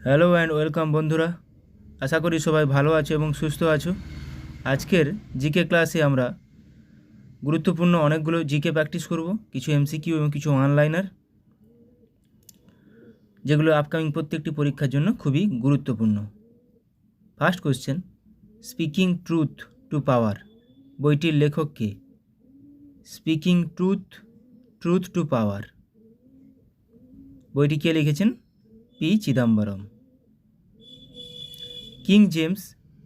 Hello and welcome বন্ধুরা, আশা করি সবাই ভালো আছো এবং সুস্থ আছো। আজকের জিকে ক্লাসে আমরা গুরুত্বপূর্ণ অনেকগুলো জিকে প্র্যাকটিস করব, কিছু এমসিকিউ এবং কিছু অনলাইনার, যেগুলো আপকামিং প্রত্যেকটি পরীক্ষার জন্য খুবই গুরুত্বপূর্ণ। First question, speaking truth to power বইটির লেখক কে? স্পিকিং ট্রুথ টু পাওয়ার বইটি কে লিখেছেন? পি চিদম্বরম। কিং জেমস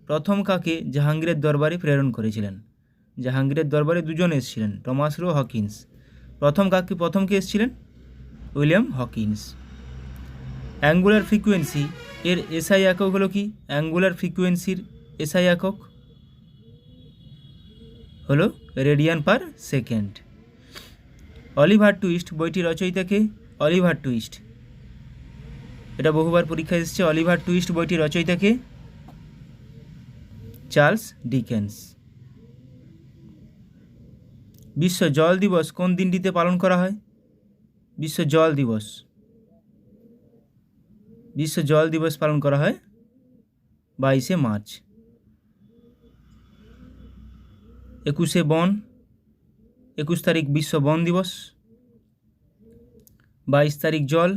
প্রথম কাকে জাহাঙ্গীরের দরবারে প্রেরণ করেছিলেন? জাহাঙ্গীরের দরবারে দুজন এসেছিলেন, টমাস রো হকিন্স। প্রথম কে এসেছিলেন? William Hawkins. অ্যাঙ্গুলার ফ্রিকোয়েন্সি এর এসআই একক হলো কি? অ্যাঙ্গুলার ফ্রিকোয়েন্সির এসআই একক হলো radian per second. Oliver twist বইটি রচয়িতা কে? অলিভার টুইস্ট, এটা বহুবার পরীক্ষায় এসেছে। অলিভার টুইস্ট বইটি রচয়িতা কে? Charles Dickens. বিশ্ব জল দিবস কোন দিনটিতে পালন করা হয়? বিশ্ব জল দিবস পালন করা হয় 22শে মার্চ। 21 তারিখ বিশ্ব বন দিবস, 22 তারিখ জল,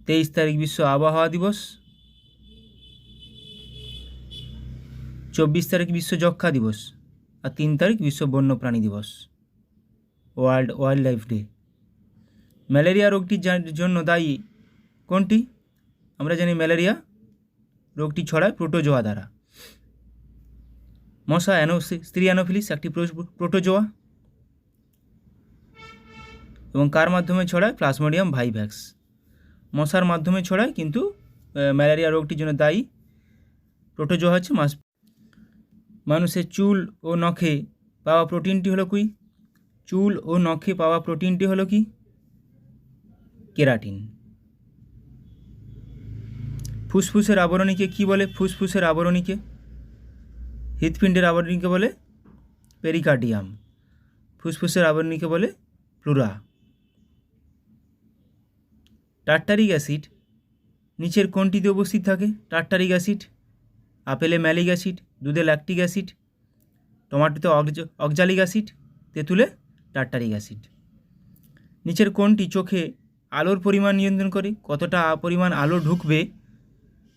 23 তারিখ বিশ্ব আবহাওয়া দিবস, 24 তারিখ বিশ্ব যক্ষা দিবস, আর 3 তারিখ বিশ্ব বন্যপ্রাণী দিবস, world wild life day. Malaria রোগটির জন্য দায়ী কোনটি? আমরা জানি ম্যালেরিয়া রোগটি ছড়ায় প্রোটোজোয়া দ্বারা। মশা স্ত্রী অ্যানোফিলিস একটি প্রোটোজোয়া, এবং কার মাধ্যমে ছড়ায়? Plasmodium vivax. মশার মাধ্যমে ছড়ায়, কিন্তু ম্যালেরিয়া রোগটির জন্য দায়ী প্রোটোজোয়া হচ্ছে মানুষের চুল ও নখে পাওয়া প্রোটিনটি হলো কি? চুল ও নখে পাওয়া প্রোটিনটি হলো কি? কেরাটিন। ফুসফুসের আবরণীকে কি বলে? ফুসফুসের আবরণীকে, হৃৎপিণ্ডের আবরণীকে বলে পেরিকার্ডিয়াম। ফুসফুসের আবরণীকে বলে প্লুরা। টার্টারিক অ্যাসিড নিচের কোনটিতে উপস্থিত থাকে? টার্টারিক অ্যাসিড, আপেলে ম্যালিক অ্যাসিড, দুধে ল্যাকটিক অ্যাসিড, টমেটোতে অক্সালিক অ্যাসিড, তেঁতুলে টার্টারিক অ্যাসিড। নিচের কোনটি চোখে আলোর পরিমাণ নিয়ন্ত্রণ করে? কতটা পরিমাণ আলো ঢুকবে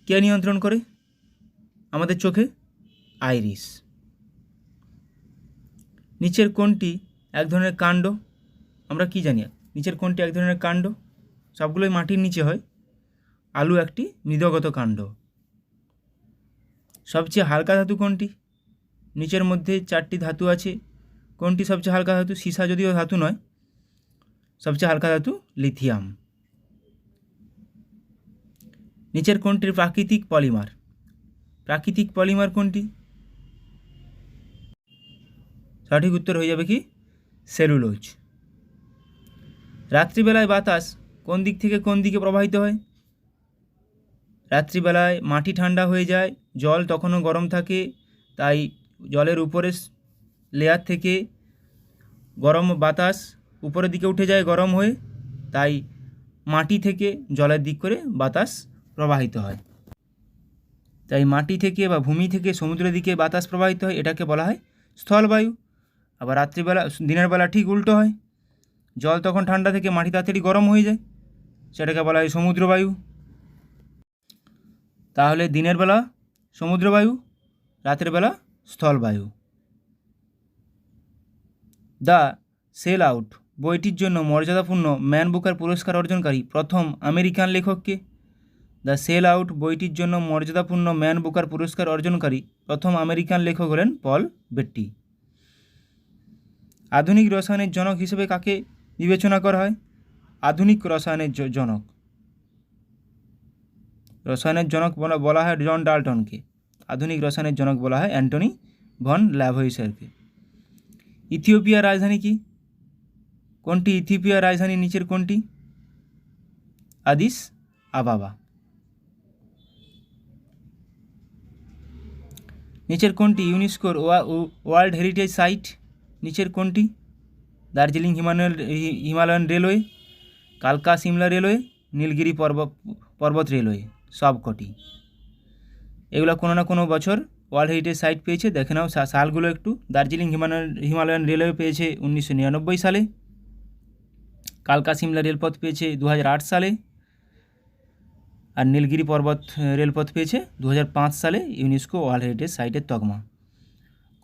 কে নিয়ন্ত্রণ করে আমাদের চোখে? আইরিস। নিচের কোনটি এক ধরনের কাণ্ড? আমরা কি জানি নিচের কোনটি এক ধরনের কাণ্ড? সবগুলোই মাটির নিচে হয়। আলু একটি মৃদগত কাণ্ড। সবচেয়ে হালকা ধাতু কোনটি? নিচের মধ্যে 4টি ধাতু আছে, কোনটি সবচেয়ে হালকা ধাতু? সীসা যদিও ধাতু নয়, সবচেয়ে হালকা ধাতু লিথিয়াম। নিচের কোনটির প্রাকৃতিক পলিমার? প্রাকৃতিক পলিমার কোনটি? সঠিক উত্তর হয়ে যাবে কি? সেলুলোজ। রাত্রিবেলায় বাতাস কোন দিক থেকে কোন দিকে প্রবাহিত হয়? রাত্রিবেলায় মাটি ঠান্ডা হয়ে যায়, জল তখনও গরম থাকে, তাই জলের উপরের লেয়ার থেকে গরম বাতাস উপরের দিকে উঠে যায় গরম হয়ে, তাই মাটি থেকে জলের দিক করে বাতাস প্রবাহিত হয়। তাই মাটি থেকে বা ভূমি থেকে সমুদ্রের দিকে বাতাস প্রবাহিত হয়, এটাকে বলা হয় স্থলবায়ু। আবার দিনের বেলা ঠিক উল্টো হয়, জল তখন ঠান্ডা থেকে মাটি তাড়াতাড়ি গরম হয়ে যায়, সেটাকে বলা হয় সমুদ্রবায়ু। তাহলে দিনের বেলা সমুদ্রবায়ু, রাতের বেলা স্থলবায়ু। দ্য সেল আউট বইটির জন্য মর্যাদাপূর্ণ ম্যান বুকার পুরস্কার অর্জনকারী প্রথম আমেরিকান লেখককে? দ্য সেল আউট বইটির জন্য মর্যাদাপূর্ণ ম্যান বুকার পুরস্কার অর্জনকারী প্রথম আমেরিকান লেখক হলেন পল বেট্টি। আধুনিক রসায়নের জনক হিসেবে কাকে বিবেচনা করা হয়? আধুনিক রসায়নের জনক বলা হয় জন ডাল্টনকে। আধুনিক রসায়নের জনক বলা হয় অ্যান্টনি ভন ল্যাভয়েসারকে। ইথিওপিয়ার রাজধানী কি? কোনটি ইথিওপিয়ার রাজধানী? নিচের কোনটি? আদিস আবাবা। নিচের কোনটি ইউনেস্কোর ওয়ার্ল্ড হেরিটেজ সাইট? নিচের কোনটি? দার্জিলিং হিমালয়ান রেলওয়ে, কালকা সিমলা রেলওয়ে, নীলগিরি পর্বত রেলওয়ে সবকটি। এগুলো কোনো না কোনো বছর ওয়ার্ল্ড হেরিটেজ সাইট পেয়েছে, দেখে নাও সালগুলো একটু। দার্জিলিং হিমালয়ান রেলওয়ে পেয়েছে 1999 সালে, কালকা সিমলা রেলপথ পেয়েছে 2008 সালে, আর নীলগিরি পর্বত রেলপথ পেয়েছে 2005 সালে ইউনেস্কো ওয়ার্ল্ড হেরিটেজ সাইটের তকমা।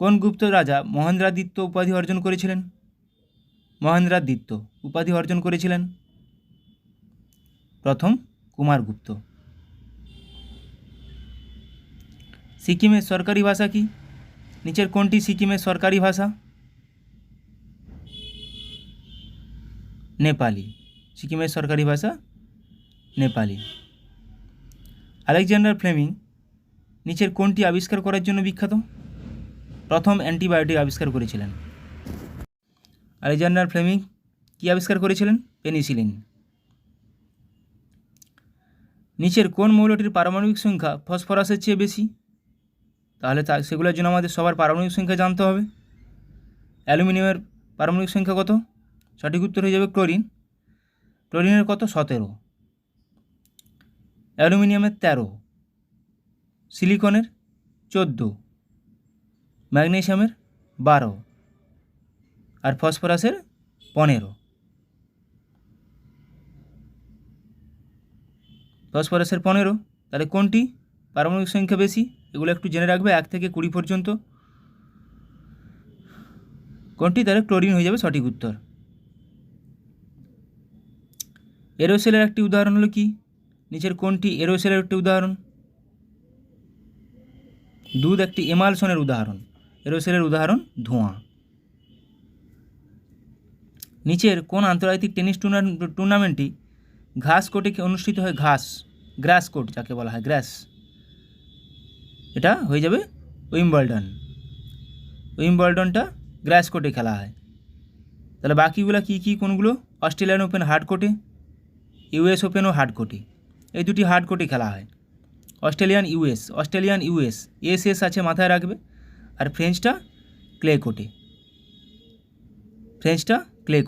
কোন গুপ্ত রাজা মহেন্দ্রাদিত্য উপাধি অর্জন করেছিলেন? মহেন্দ্রাদিত্য উপাধি অর্জন করেছিলেন প্রথম কুমারগুপ্ত। সিকিমের সরকারি ভাষা কি? নিচের কোনটি সিকিমের সরকারি ভাষা? নেপালি। সিকিমের সরকারি ভাষা নেপালি। আলেকজান্ডার ফ্লেমিং নিচের কোনটি আবিষ্কার করার জন্য বিখ্যাত? প্রথম অ্যান্টিবায়োটিক আবিষ্কার করেছিলেন। আলেকজান্ডার ফ্লেমিং কী আবিষ্কার করেছিলেন? পেনিসিলিন। নিচের কোন মৌলটির পারমাণবিক সংখ্যা ফসফরাসের চেয়ে বেশি? তাহলে সেগুলোর জন্য আমাদের সবার পারমাণবিক সংখ্যা জানতে হবে। অ্যালুমিনিয়ামের পারমাণবিক সংখ্যা কত? সঠিক উত্তর হয়ে যাবে ক্লোরিন। ক্লোরিনের কত? 17। অ্যালুমিনিয়ামের 13, সিলিকনের 14, ম্যাগনেসিয়ামের 12 আর ফসফরাসের 15। ফসফরাসের 15। তাহলে কোনটি পারমাণবিক সংখ্যা বেশি? এগুলো একটু জেনে রাখবে 1 থেকে 20 পর্যন্ত। কোনটি? তাহলে ক্লোরিন হয়ে যাবে সঠিক উত্তর। এরোসেলের একটি উদাহরণ হলো কি? নিচের কোনটি এরোসেলের একটি উদাহরণ? দুধ একটি এমালশনের উদাহরণ। এরোসেলের উদাহরণ ধোঁয়া। নিচের কোন আন্তর্জাতিক টেনিস টুর্নামেন্টটি ঘাস কোর্টে অনুষ্ঠিত হয়? গ্রাস কোর্ট যাকে বলা হয়, গ্রাস। এটা হয়ে যাবে উইম্বলডন। উইম্বলডনটা গ্রাস কোর্টে খেলা হয়। তাহলে বাকিগুলো কী কোনগুলো? অস্ট্রেলিয়ান ওপেন হার্ড কোর্টে, ইউএস ওপেনও হার্ড কোর্টে। এই দুটি হার্ড কোর্টে খেলা হয়। অস্ট্রেলিয়ান ইউএস এস আছে, মাথায় রাখবে। আর ফ্রেঞ্চটা ক্লে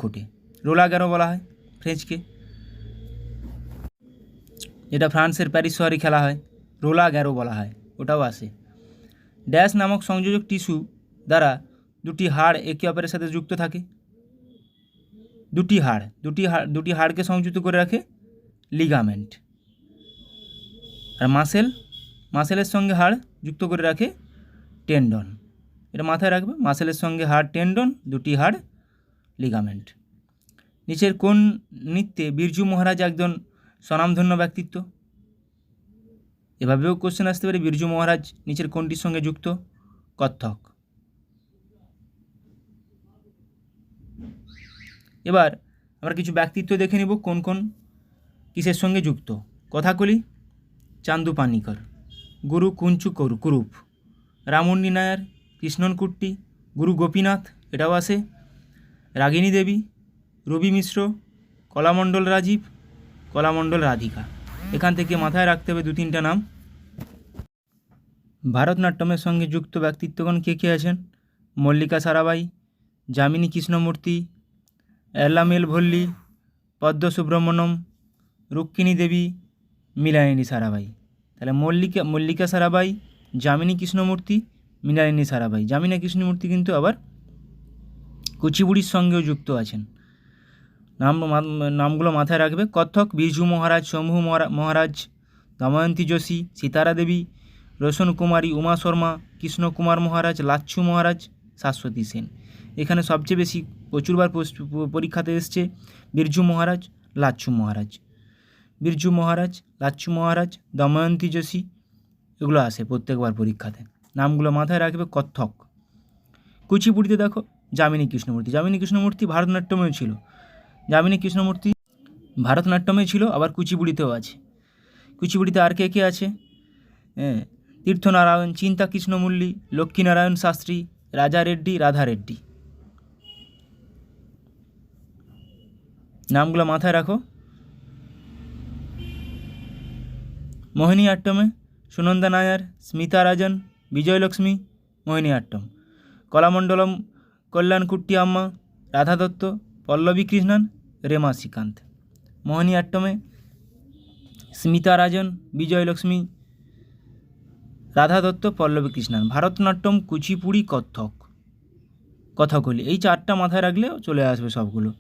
কোর্টে। রোলা গ্যারো বলা হয় ফ্রেঞ্চকে। যেটা ফ্রান্সের প্যারিস শহরে খেলা হয়, রোলা গ্যারো বলা হয়, ওটাও আসে। ড্যাশ নামক সংযোজক টিস্যু দ্বারা দুটি হাড় একে অপরের সাথে যুক্ত থাকে। দুটি হাড়কে সংযুক্ত করে রাখে লিগামেন্ট। আর মাসেলের সঙ্গে হাড় যুক্ত করে রাখে টেন্ডন। এটা মাথায় রাখবে, মাসেলের সঙ্গে হাড় টেন্ডন, দুটি হাড় লিগামেন্ট। নিচের কোন নৃত্যে বিরজু মহারাজ একজন স্বনামধন্য ব্যক্তিত্ব? এভাবেও কোশ্চেন আসতে পারে, বিরজু মহারাজ নিচের কোনটির সঙ্গে যুক্ত? কত্থক। এবার আমরা কিছু ব্যক্তিত্ব দেখে নিব কোন কোন কিসের সঙ্গে যুক্ত। কথাকলি চান্দু পানিকর, গুরু কুঞ্চু কুরুপ, রামুন্নি নায়ার, কৃষ্ণন কুট্টি, গুরু গোপীনাথ, এটাও আসে, রাগিনী দেবী, রবি মিশ্র, কলামণ্ডল রাজীব, কলামণ্ডল রাধিকা। এখান থেকে মাথায় রাখতে হবে 2-3টা নাম। ভারতনাট্যমের সঙ্গে যুক্ত ব্যক্তিত্বগণ কে কে আছেন? মল্লিকা সারাবাই, যামিনী কৃষ্ণমূর্তি, এল্লামেল ভল্লী, পদ্ম সুব্রহ্মণ্যম, রুক্মিণী দেবী, মৃণালিনী সারাবাই। তাহলে মল্লিকা সারাবাই, যামিনী কৃষ্ণমূর্তি, মৃণালিনী সারাবাই। যামিনী কৃষ্ণমূর্তি কিন্তু আবার কুচিপুড়ির সঙ্গেও যুক্ত আছেন। নামগুলো মাথায় রাখবে। কত্থক বিরজু মহারাজ, শম্ভু মহারাজ, দময়ন্তী যোশী, সীতারা দেবী, রোশন কুমারী, উমা শর্মা, কৃষ্ণ কুমার মহারাজ, লাচ্ছু মহারাজ, শাশ্বতী সেন। এখানে সবচেয়ে বেশি প্রচুরবার পরীক্ষাতে এসছে বিরজু মহারাজ, লাচ্ছু মহারাজ, দময়ন্তী যোশী, এগুলো আসে প্রত্যেকবার পরীক্ষাতে। নামগুলো মাথায় রাখবে। কত্থক। কুচিপুড়িতে দেখো যামিনী কৃষ্ণমূর্তি ভারতনাট্যমেও ছিল। ভারতনাট্যমে ছিল, আবার কুচিপুড়িতেও আছে। কুচিপুড়িতে আর কে কে আছে? তীর্থনারায়ণ, চিন্তা কৃষ্ণমুল্লী, লক্ষ্মীনারায়ণ শাস্ত্রী, রাজা রেড্ডি, রাধা রেড্ডি। নামগুলো মাথায় রাখো। মোহিনীআট্টমে সুনন্দা নায়ার, স্মিতা রাজন, বিজয়লক্ষ্মী, মোহিনীআট্টম। কলামণ্ডলম কল্যাণকুট্টি আম্মা, রাধা দত্ত, পল্লবী কৃষ্ণন, রেমা শ্রীকান্ত। মোহিনীআট্টমে স্মিতা রাজন, বিজয় লক্ষ্মী, রাধা দত্ত, পল্লবী কৃষ্ণন। ভারতনাট্যম, কুচিপুড়ি, কত্থক, কথাকলি, এই চারটা মাথায় রাখলে চলে আসবে সবগুলো।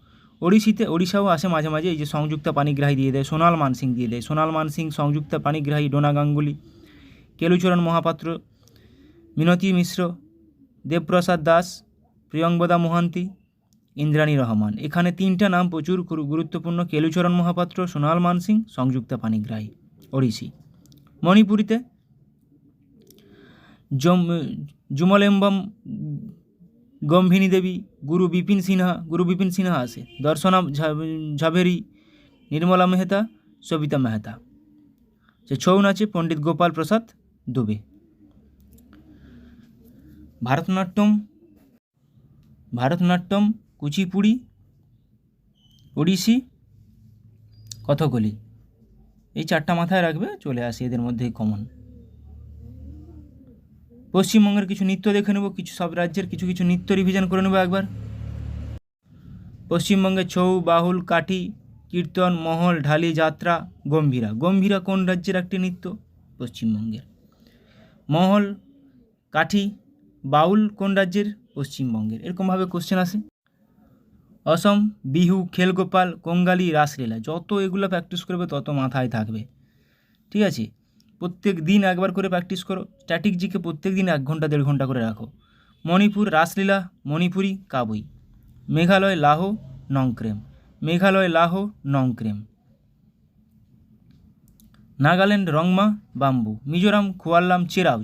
ওড়িশাও আসে মাঝে মাঝে, এই যে সংযুক্তা পাণিগ্রাহী দিয়ে দেয়, সোনাল মানসিং দিয়ে দেয়, সোনাল মানসিং, সংযুক্তা পাণিগ্রাহী, ডোনা গাঙ্গুলি, কেলুচরণ মহাপাত্র, মিনতি মিশ্র, দেবপ্রসাদ দাস, প্রিয়ঙ্বদা মোহান্তি, ইন্দ্রাণী রহমান। এখানে তিনটা নাম প্রচুর গুরুত্বপূর্ণ: কেলুচরণ মহাপাত্র, সোনাল মানসিং, সংযুক্তা পাণিগ্রাহী, ওড়িশি। মণিপুরীতে জুমলেম্বম গম্ভিনী দেবী, গুরু বিপিন সিনহা আসে, দর্শনা ঝাভেরি, নির্মলা মেহতা, সবিতা মেহতা। যে ছৌ নাচে পণ্ডিত গোপাল প্রসাদ দুবে। ভারতনাট্যম, কুচিপুড়ি, ওড়িশি, কথাকলি, এই চারটা মাথায় রাখবে, চলে আসে এদের মধ্যেই কমন। পশ্চিমবঙ্গের কিছু নৃত্য দেখে নেব, কিছু সব রাজ্যের কিছু কিছু নৃত্য রিভিশন করে নেব একবার। পশ্চিমবঙ্গে ছৌ, বাউল, কাঠি, কীর্তন, মহল, ঢালি, যাত্রা, গম্ভীরা। গম্ভীরা কোন রাজ্যের একটি নৃত্য? পশ্চিমবঙ্গের। মহল, কাঠি, বাউল কোন রাজ্যের? পশ্চিমবঙ্গের। এরকমভাবে কোশ্চেন আসে। অসম, বিহু, খেলগোপাল, কঙ্গালি, রাসলীলা। যত এগুলো প্র্যাকটিস করবে তত মাথায় থাকবে, ঠিক আছে? প্রত্যেক দিন একবার করে প্র্যাকটিস করো। স্ট্র্যাটেজিকে প্রত্যেক দিন 1 ঘন্টা 1.5 ঘন্টা করে রাখো। মণিপুর, রাসলীলা, মণিপুরি, কাবুই। মেঘালয়, লাহো, নংক্রেম। মেঘালয়, লাহো, নংক্রেম। নাগাল্যান্ড, রংমা, বাম্বু। মিজোরাম, খোয়াল্লাম,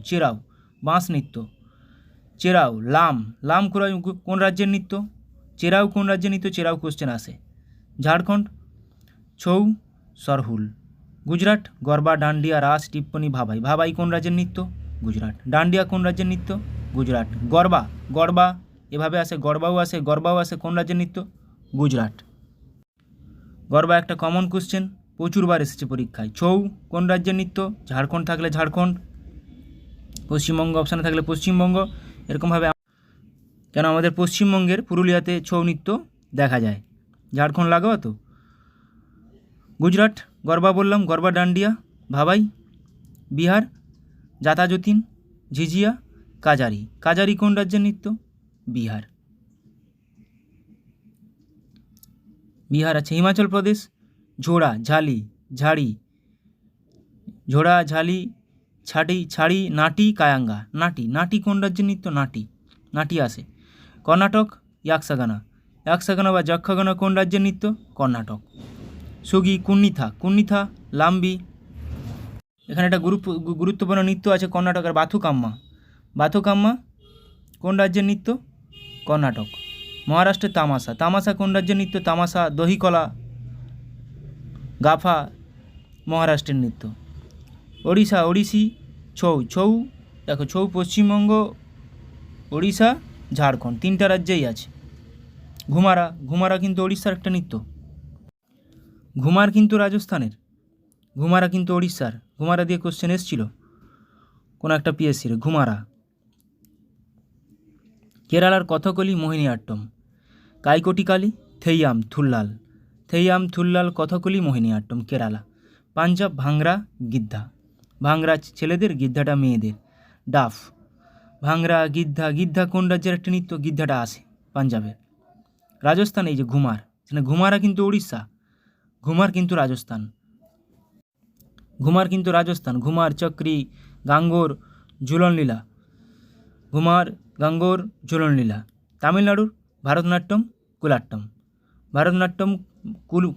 চেরাও, বাঁশ নৃত্য। চেরাও, লাম কোন রাজ্যের নৃত্য? চেরাও কোন রাজ্যের নৃত্য? চেরাও কোশ্চেন আসে। ঝাড়খণ্ড, ছৌ, সরহুল। গুজরাট, গরবা, ডান্ডিয়া, রাস, টিপ্পনি, ভাবাই। ভাবাই কোন রাজ্যের নৃত্য? গুজরাট। ডান্ডিয়া কোন রাজ্যের নৃত্য? গুজরাট। গরবা এভাবে আসে, গরবাও আসে কোন রাজ্যের নৃত্য? গুজরাট। গরবা একটা কমন কোশ্চেন, প্রচুরবার এসেছে পরীক্ষায়। ছৌ কোন রাজ্যের নৃত্য? ঝাড়খণ্ড থাকলে ঝাড়খণ্ড, পশ্চিমবঙ্গ অপশানে থাকলে পশ্চিমবঙ্গ। এরকমভাবে, কেন আমাদের পশ্চিমবঙ্গের পুরুলিয়াতে ছৌ নৃত্য দেখা যায়, ঝাড়খণ্ড লাগাও তো। গুজরাট, গরবা বললাম, গরবা, ডান্ডিয়া, ভাবাই। বিহার, জাতা যতীন, ঝিঝিয়া, কাজারি কোন রাজ্যের নৃত্য? বিহার আছে। হিমাচল প্রদেশ, ঝোড়া, ঝালি, ঝাড়ি, ঝোড়া, ঝালি, ছাড়ি, নাটি, কায়াঙ্গা। নাটি কোন রাজ্যের নৃত্য? নাটি আসে। কর্ণাটক, ইয়াকসাগানা বা যক্ষগানা কোন রাজ্যের নৃত্য? কর্ণাটক। সুগি, কুন্নিথা, লাম্বি। এখানে একটা গুরুত্বপূর্ণ নৃত্য আছে কর্ণাটকের, বাথুকাম্মা কোন রাজ্যের নৃত্য? কর্ণাটক। মহারাষ্ট্রের তামাশা কোন রাজ্যের নৃত্য? তামাশা, দহিকলা, গাফা মহারাষ্ট্রের নৃত্য। ওড়িশি, ছৌ দেখো, ছৌ পশ্চিমবঙ্গ, ওড়িশা, ঝাড়খণ্ড, 3টা রাজ্যেই আছে। ঘুমারা কিন্তু ওড়িশার একটা নৃত্য। ঘুমার কিন্তু রাজস্থানের, ঘুমারা কিন্তু ওড়িশার। ঘুমারা দিয়ে কোশ্চেন এসেছিল কোনো একটা পিএসসির। ঘুমারা। কেরালার কথকলি, মোহিনীআট্টম। কাইকোটিকালি, থেইয়াম থুল্লাল, কথকলি, মোহিনীআট্টম, কেরালা। পাঞ্জাব, ভাংরা, গিদ্ধা। ভাংরা ছেলেদের, গিদ্ধাটা মেয়েদের। ডাফ, ভাংরা, গিদ্ধা কোন রাজ্যের একটা নৃত্য? গিদ্ধাটা আসে পাঞ্জাবের। রাজস্থান, এই যে ঘুমার, ঘুমারা কিন্তু ওড়িশা, ঘুমার কিন্তু রাজস্থান। ঘুমার, চক্রি, গাঙ্গোর, ঝুলনলীলা। তামিলনাড়ুর ভারতনাট্যম,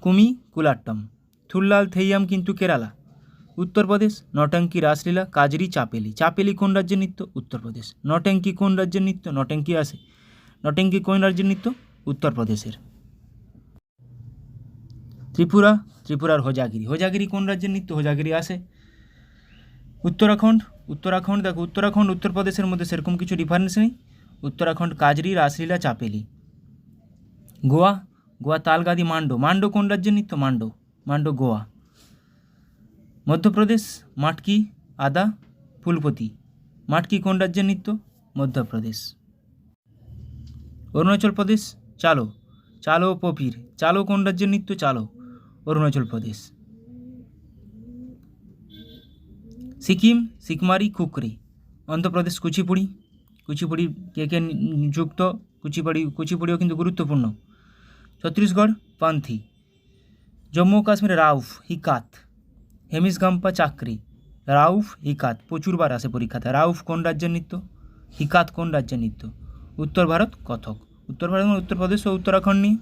কুমি, কুলাট্টম। থুল্লাল, থেইয়াম কিন্তু কেরালা। উত্তরপ্রদেশ, নটঙ্কি, রাসলীলা, কাজরি, চাপেলি কোন রাজ্যের নৃত্য? উত্তরপ্রদেশ। নটেঙ্কি কোন রাজ্যের নৃত্য? নটেঙ্কি আসে। নটেঙ্কি কোন রাজ্যের নৃত্য? উত্তরপ্রদেশের। ত্রিপুরার হোজাগিরি কোন রাজ্যের নৃত্য? হোজাগিরি আসে। উত্তরাখণ্ড দেখো, উত্তরাখণ্ড উত্তরপ্রদেশের মধ্যে সেরকম কিছু ডিফারেন্স নেই। উত্তরাখণ্ড, কাজরি, রাসলীলা, চাপেলি। গোয়া তালগাদি, মান্ডো কোন রাজ্যের নৃত্য? মান্ডো গোয়া। মধ্যপ্রদেশ, মাটকি, আদা, ফুলপতি। মাটকি কোন রাজ্যের নৃত্য? মধ্যপ্রদেশ। অরুণাচল প্রদেশ, চালো, পফির। চালো কোন রাজ্যের নৃত্য? অরুণাচল প্রদেশ। সিকিম সিকমারি খুকরি। অন্ধ্রপ্রদেশ কুচিপুড়ি। কুচিপুড়ি কে কে যুক্ত, কুচিপুড়িও কিন্তু গুরুত্বপূর্ণ। ছত্তিশগড় পান্থি। জম্মু ও কাশ্মীর রাউফ হিকাত। হেমিসগাম্পা চাকরি। রাউফ হিকাত প্রচুরবার আসে পরীক্ষাতে। রাউফ কোন রাজ্যের নৃত্য? হিকাত কোন রাজ্যের নৃত্য? উত্তর ভারত কথক। উত্তর ভারত মানে উত্তরপ্রদেশ ও উত্তরাখণ্ড নিয়ে।